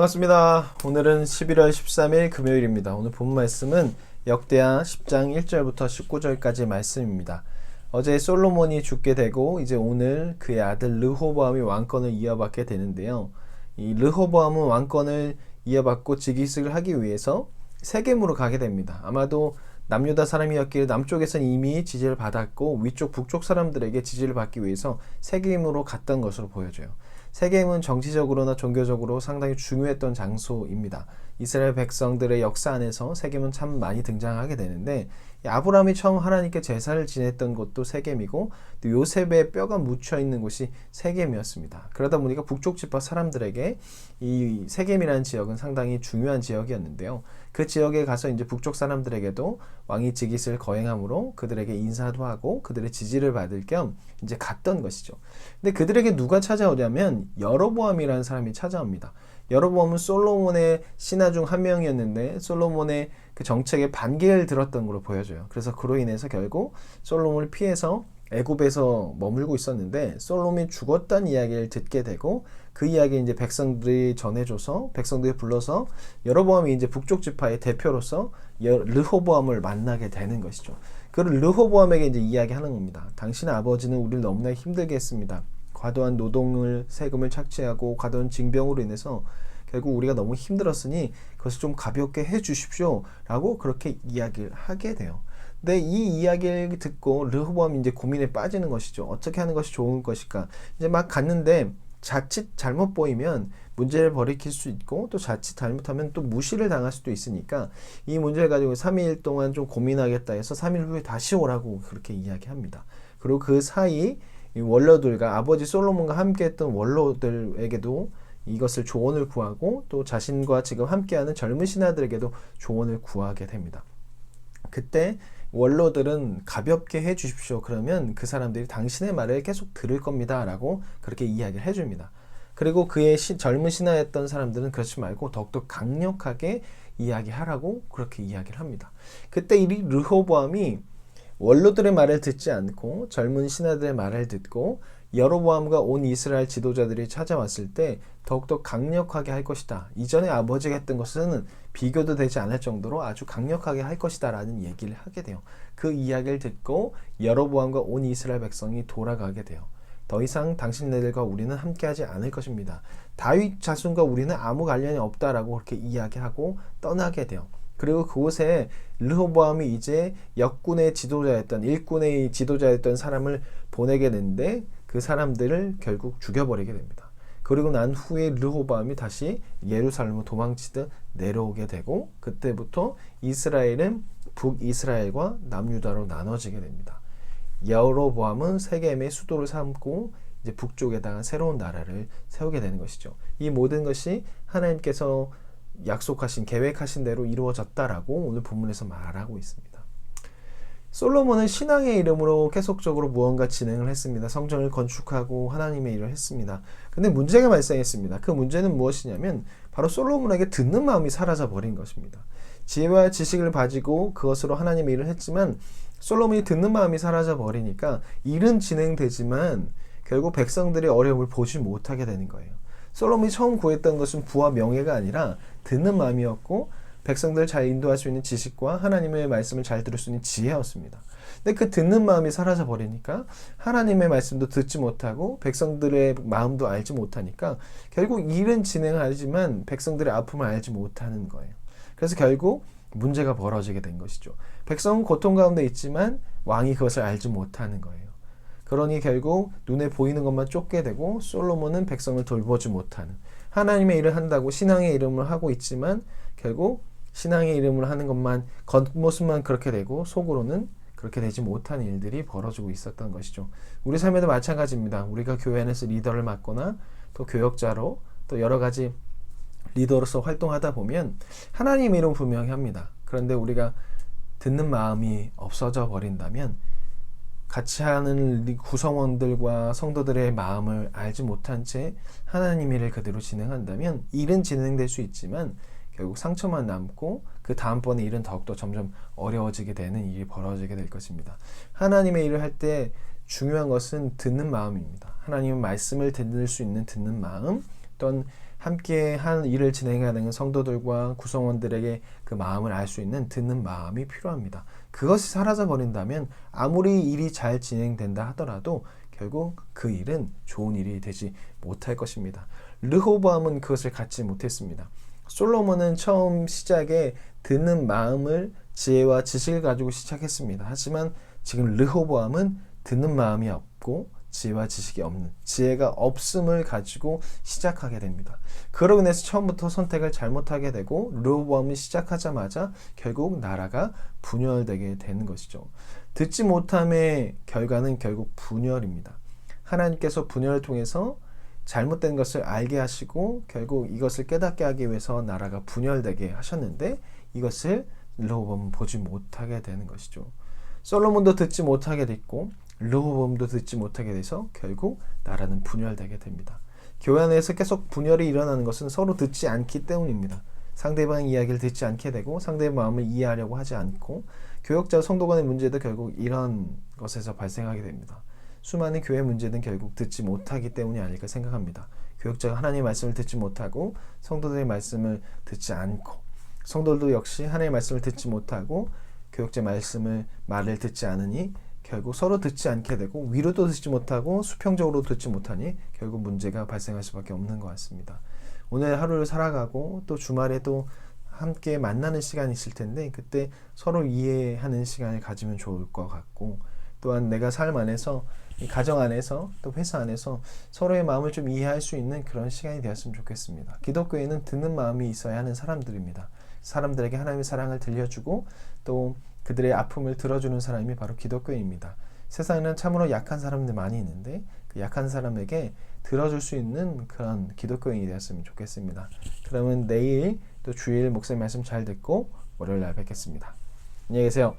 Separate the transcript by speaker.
Speaker 1: 반갑습니다. 오늘은 11월 13일 금요일입니다. 오늘 본 말씀은 역대하 10장 1절부터 19절까지 말씀입니다. 어제 솔로몬이 죽게 되고 이제 오늘 그의 아들 르호보암이 왕권을 이어받게 되는데요. 이 르호보암은 왕권을 이어받고 즉위식을 하기 위해서 세겜으로 가게 됩니다. 아마도 남유다 사람이었기에 남쪽에서는 이미 지지를 받았고 위쪽 북쪽 사람들에게 지지를 받기 위해서 세겜으로 갔던 것으로 보여져요. 세겜은 정치적으로나 종교적으로 상당히 중요했던 장소입니다. 이스라엘 백성들의 역사 안에서 세겜은 참 많이 등장하게 되는데, 아브라함이 처음 하나님께 제사를 지냈던 곳도 세겜이고 또 요셉의 뼈가 묻혀 있는 곳이 세겜이었습니다. 그러다 보니까 북쪽 지파 사람들에게 이 세겜이라는 지역은 상당히 중요한 지역이었는데요. 그 지역에 가서 이제 북쪽 사람들에게도 왕이 즉위식을 거행함으로 그들에게 인사도 하고 그들의 지지를 받을 겸 이제 갔던 것이죠. 근데 그들에게 누가 찾아오냐면 여로보암이라는 사람이 찾아옵니다. 여로보암은 솔로몬의 신하 중 한 명이었는데 솔로몬의 그 정책에 반기를 들었던 걸로 보여져요. 그래서 그로 인해서 결국 솔로몬을 피해서 애굽에서 머물고 있었는데 솔로몬이 죽었다는 이야기를 듣게 되고 그 이야기 이제 백성들이 전해줘서 백성들이 불러서 여로보암이 이제 북쪽 지파의 대표로서 르호보암을 만나게 되는 것이죠. 그 르호보암에게 이제 이야기하는 겁니다. 당신의 아버지는 우리를 너무나 힘들게 했습니다. 과도한 노동을 세금을 착취하고 과도한 징병으로 인해서 결국 우리가 너무 힘들었으니 그것을 좀 가볍게 해 주십시오 라고 그렇게 이야기를 하게 돼요. 근데 이 이야기를 듣고 르호보암이 이제 고민에 빠지는 것이죠. 어떻게 하는 것이 좋은 것일까? 이제 막 갔는데 자칫 잘못 보이면 문제를 벌이킬 수 있고 또 자칫 잘못하면 또 무시를 당할 수도 있으니까 이 문제를 가지고 3일 동안 좀 고민하겠다 해서 3일 후에 다시 오라고 그렇게 이야기합니다. 그리고 그 사이 이 원로들과 아버지 솔로몬과 함께 했던 원로들에게도 이것을 조언을 구하고 또 자신과 지금 함께하는 젊은 신하들에게도 조언을 구하게 됩니다. 그때 원로들은 가볍게 해 주십시오. 그러면 그 사람들이 당신의 말을 계속 들을 겁니다. 라고 그렇게 이야기를 해줍니다. 그리고 그의 젊은 신하였던 사람들은 그렇지 말고 더욱더 강력하게 이야기하라고 그렇게 이야기를 합니다. 그때 이 르호보암이 원로들의 말을 듣지 않고 젊은 신하들의 말을 듣고 여로보암과 온 이스라엘 지도자들이 찾아왔을 때 더욱더 강력하게 할 것이다. 이전에 아버지가 했던 것은 비교도 되지 않을 정도로 아주 강력하게 할 것이다 라는 얘기를 하게 돼요. 그 이야기를 듣고 여로보암과 온 이스라엘 백성이 돌아가게 돼요. 더 이상 당신네들과 우리는 함께하지 않을 것입니다. 다윗 자손과 우리는 아무 관련이 없다라고 그렇게 이야기하고 떠나게 돼요. 그리고 그곳에 르호보암이 이제 역군의 지도자였던 일군의 지도자였던 사람을 보내게 되는데 그 사람들을 결국 죽여버리게 됩니다. 그리고 난 후에 르호보암이 다시 예루살렘으로 도망치듯 내려오게 되고 그때부터 이스라엘은 북이스라엘과 남유다로 나눠지게 됩니다. 여로보암은 세겜의 수도를 삼고 이제 북쪽에다가 새로운 나라를 세우게 되는 것이죠. 이 모든 것이 하나님께서 약속하신 계획하신 대로 이루어졌다라고 오늘 본문에서 말하고 있습니다. 솔로몬은 신앙의 이름으로 계속적으로 무언가 진행을 했습니다. 성전을 건축하고 하나님의 일을 했습니다. 근데 문제가 발생했습니다. 그 문제는 무엇이냐면 바로 솔로몬에게 듣는 마음이 사라져 버린 것입니다. 지혜와 지식을 가지고 그것으로 하나님의 일을 했지만 솔로몬이 듣는 마음이 사라져 버리니까 일은 진행되지만 결국 백성들의 어려움을 보지 못하게 되는 거예요. 솔로몬이 처음 구했던 것은 부와 명예가 아니라 듣는 마음이었고 백성들을 잘 인도할 수 있는 지식과 하나님의 말씀을 잘 들을 수 있는 지혜였습니다. 근데 그 듣는 마음이 사라져 버리니까 하나님의 말씀도 듣지 못하고 백성들의 마음도 알지 못하니까 결국 일은 진행하지만 백성들의 아픔을 알지 못하는 거예요. 그래서 결국 문제가 벌어지게 된 것이죠. 백성은 고통 가운데 있지만 왕이 그것을 알지 못하는 거예요. 그러니 결국 눈에 보이는 것만 쫓게 되고 솔로몬은 백성을 돌보지 못하는, 하나님의 일을 한다고 신앙의 이름을 하고 있지만 결국 신앙의 이름을 하는 것만 겉모습만 그렇게 되고 속으로는 그렇게 되지 못하는 일들이 벌어지고 있었던 것이죠. 우리 삶에도 마찬가지입니다. 우리가 교회 안에서 리더를 맡거나 또 교역자로 또 여러 가지 리더로서 활동하다 보면 하나님의 이름 분명히 합니다. 그런데 우리가 듣는 마음이 없어져 버린다면 같이 하는 구성원들과 성도들의 마음을 알지 못한 채 하나님의 일을 그대로 진행한다면 일은 진행될 수 있지만 결국 상처만 남고 그 다음번에 일은 더욱더 점점 어려워지게 되는 일이 벌어지게 될 것입니다. 하나님의 일을 할 때 중요한 것은 듣는 마음입니다. 하나님의 말씀을 들을 수 있는 듣는 마음, 또는 함께 한 일을 진행하는 성도들과 구성원들에게 그 마음을 알 수 있는 듣는 마음이 필요합니다. 그것이 사라져 버린다면 아무리 일이 잘 진행된다 하더라도 결국 그 일은 좋은 일이 되지 못할 것입니다. 르호보암은 그것을 갖지 못했습니다. 솔로몬은 처음 시작에 듣는 마음을 지혜와 지식을 가지고 시작했습니다. 하지만 지금 르호보암은 듣는 마음이 없고 지혜와 지식이 없는, 지혜가 없음을 가지고 시작하게 됩니다. 그러고 인해서 처음부터 선택을 잘못하게 되고 르호보암이 시작하자마자 결국 나라가 분열되게 되는 것이죠. 듣지 못함의 결과는 결국 분열입니다. 하나님께서 분열을 통해서 잘못된 것을 알게 하시고 결국 이것을 깨닫게 하기 위해서 나라가 분열되게 하셨는데 이것을 르호보암은 보지 못하게 되는 것이죠. 솔로몬도 듣지 못하게 됐고 르호보암도 듣지 못하게 돼서 결국 나라는 분열되게 됩니다. 교회 안에서 계속 분열이 일어나는 것은 서로 듣지 않기 때문입니다. 상대방의 이야기를 듣지 않게 되고 상대의 마음을 이해하려고 하지 않고 교역자 성도 간의 문제도 결국 이런 것에서 발생하게 됩니다. 수많은 교회 문제는 결국 듣지 못하기 때문이 아닐까 생각합니다. 교역자가 하나님의 말씀을 듣지 못하고 성도들의 말씀을 듣지 않고 성도들도 역시 하나님의 말씀을 듣지 못하고 교역자의 말을 듣지 않으니 결국 서로 듣지 않게 되고 위로도 듣지 못하고 수평적으로 듣지 못하니 결국 문제가 발생할 수밖에 없는 것 같습니다. 오늘 하루를 살아가고 또 주말에도 함께 만나는 시간이 있을 텐데 그때 서로 이해하는 시간을 가지면 좋을 것 같고 또한 내가 삶 안에서 가정 안에서 또 회사 안에서 서로의 마음을 좀 이해할 수 있는 그런 시간이 되었으면 좋겠습니다. 기독교인은 듣는 마음이 있어야 하는 사람들입니다. 사람들에게 하나님의 사랑을 들려주고 또 그들의 아픔을 들어주는 사람이 바로 기독교인입니다. 세상에는 참으로 약한 사람들 많이 있는데 그 약한 사람에게 들어줄 수 있는 그런 기독교인이 되었으면 좋겠습니다. 그러면 내일 또 주일 목사님 말씀 잘 듣고 월요일 날 뵙겠습니다. 안녕히 계세요.